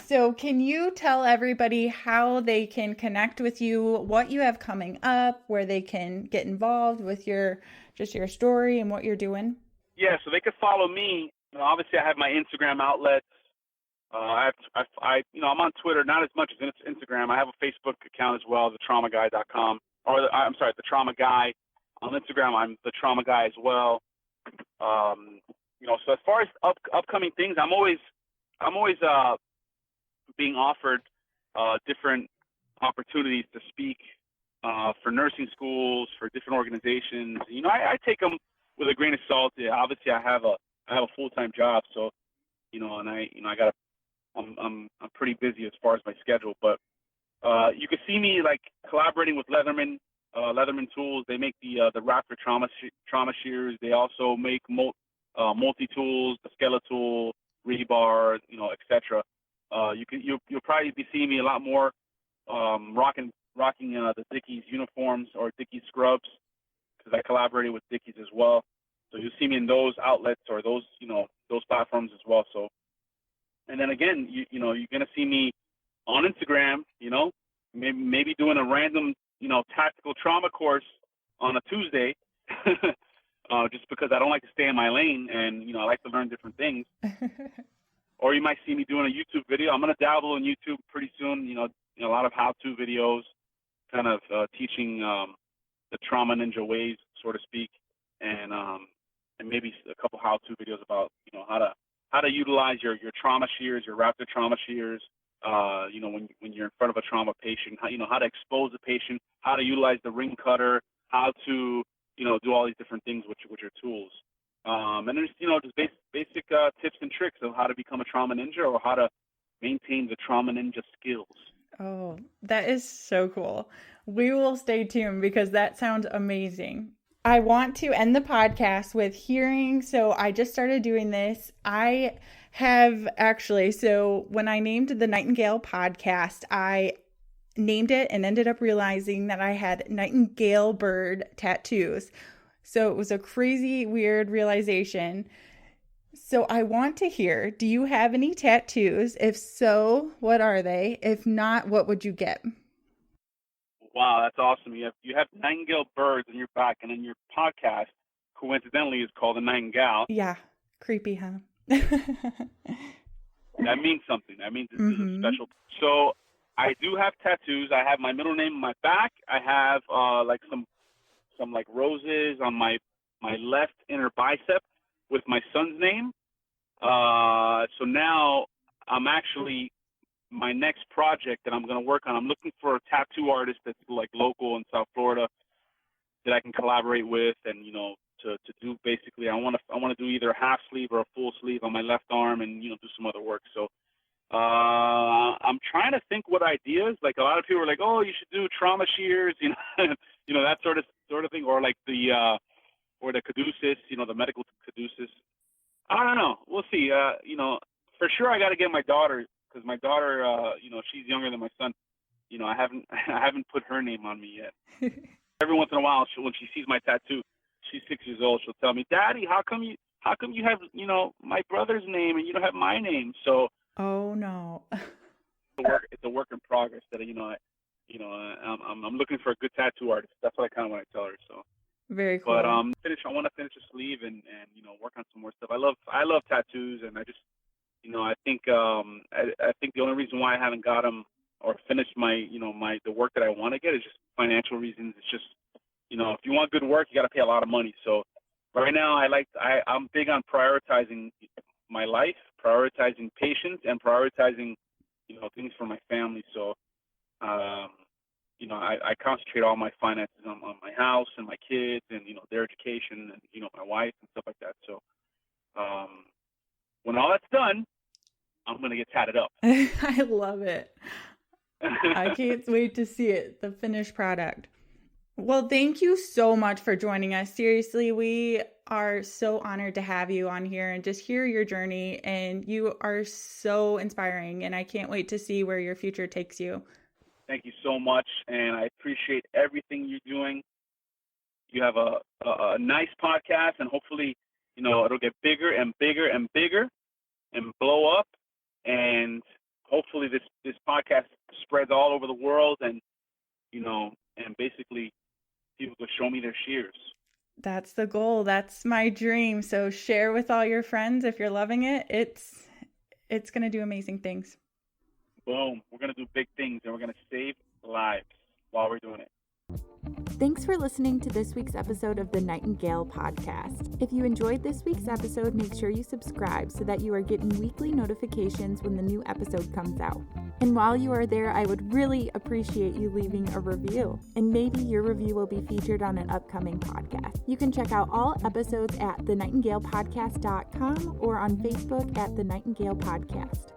[SPEAKER 1] So can you tell everybody how they can connect with you, what you have coming up, where they can get involved with your story and what you're doing?
[SPEAKER 2] Yeah, so they could follow me. Obviously, I have my Instagram outlets. I'm on Twitter, not as much as Instagram. I have a Facebook account as well, thetraumaguy.com, The Trauma Guy. On Instagram, I'm the Trauma Guy as well. So as far as upcoming things, I'm always being offered different opportunities to speak for nursing schools, for different organizations. I take them with a grain of salt. Yeah, obviously, I have a full-time job, so I'm pretty busy as far as my schedule. But you can see me like collaborating with Leatherman Tools. They make the Raptor trauma shears. They also make multi-tools, the Skeletal, rebar, etc. You'll probably be seeing me a lot more rocking the Dickies uniforms or Dickies scrubs, because I collaborated with Dickies as well. So you'll see me in those outlets or those platforms as well. So, and then again, you're gonna see me on Instagram. Maybe doing a random tactical trauma course on a Tuesday, just because I don't like to stay in my lane, and I like to learn different things. Or you might see me doing a YouTube video. I'm gonna dabble in YouTube pretty soon. A lot of how-to videos, kind of teaching the trauma ninja ways, so to speak, and maybe a couple how-to videos about how to utilize your trauma shears, your Raptor trauma shears. When you're in front of a trauma patient, how to expose the patient, how to utilize the ring cutter, how to do all these different things with your tools. And there's just basic tips and tricks of how to become a trauma ninja, or how to maintain the trauma ninja skills.
[SPEAKER 1] Oh, that is so cool. We will stay tuned because that sounds amazing. I want to end the podcast with hearing. So I just started doing this. I have actually, so when I named the Nightingale podcast, I named it and ended up realizing that I had nightingale bird tattoos. So it was a crazy, weird realization. So I want to hear, do you have any tattoos? If so, what are they? If not, what would you get?
[SPEAKER 2] Wow, that's awesome. You have nightingale birds on your back, and then your podcast, coincidentally, is called The Nightingale.
[SPEAKER 1] Yeah, creepy, huh?
[SPEAKER 2] That means something. That means this is a special. So I do have tattoos. I have my middle name on my back. I have like some like roses on my left inner bicep with my son's name. So now I'm actually, my next project that I'm going to work on, I'm looking for a tattoo artist that's like local in South Florida that I can collaborate with, and to do basically, I want to do either a half sleeve or a full sleeve on my left arm, and do some other work. So I'm trying to think what ideas. Like, a lot of people are like, oh, you should do trauma shears, that sort of thing, or like the caduceus, the medical caduceus. I don't know. We'll see. For sure, I got to get my daughter, because my daughter, she's younger than my son. I haven't put her name on me yet. Every once in a while, when she sees my tattoo, she's 6 years old, she'll tell me, "Daddy, how come you have my brother's name and you don't have my name?" So.
[SPEAKER 1] Oh no.
[SPEAKER 2] It's a work in progress. That I'm looking for a good tattoo artist. That's what I kind of want to tell her. So.
[SPEAKER 1] Very cool.
[SPEAKER 2] But I want to finish a sleeve and work on some more stuff. I love tattoos, and I just I think the only reason why I haven't got them or finished my the work that I want to get is just financial reasons. It's just if you want good work, you got to pay a lot of money. So right now I'm big on prioritizing my life, prioritizing patients, and prioritizing things for my family. So I concentrate all my finances on my house and my kids and their education and my wife and stuff like that. So when all that's done, I'm gonna get tatted up.
[SPEAKER 1] I love it. I can't wait to see it, the finished product. Well, thank you so much for joining us. Seriously, we are so honored to have you on here and just hear your journey. And you are so inspiring. And I can't wait to see where your future takes you.
[SPEAKER 2] Thank you so much. And I appreciate everything you're doing. You have a nice podcast, and hopefully, it'll get bigger and bigger and bigger and blow up. And hopefully this podcast spreads all over the world, and, and basically people could show me their shears.
[SPEAKER 1] That's the goal. That's my dream. So share with all your friends. If you're loving it, it's going to do amazing things.
[SPEAKER 2] Boom. We're going to do big things, and we're going to save lives while we're doing it.
[SPEAKER 1] Thanks for listening to this week's episode of the Nightingale Podcast. If you enjoyed this week's episode, make sure you subscribe so that you are getting weekly notifications when the new episode comes out. And while you are there, I would really appreciate you leaving a review. And maybe your review will be featured on an upcoming podcast. You can check out all episodes at thenightingalepodcast.com or on Facebook at The Nightingale Podcast.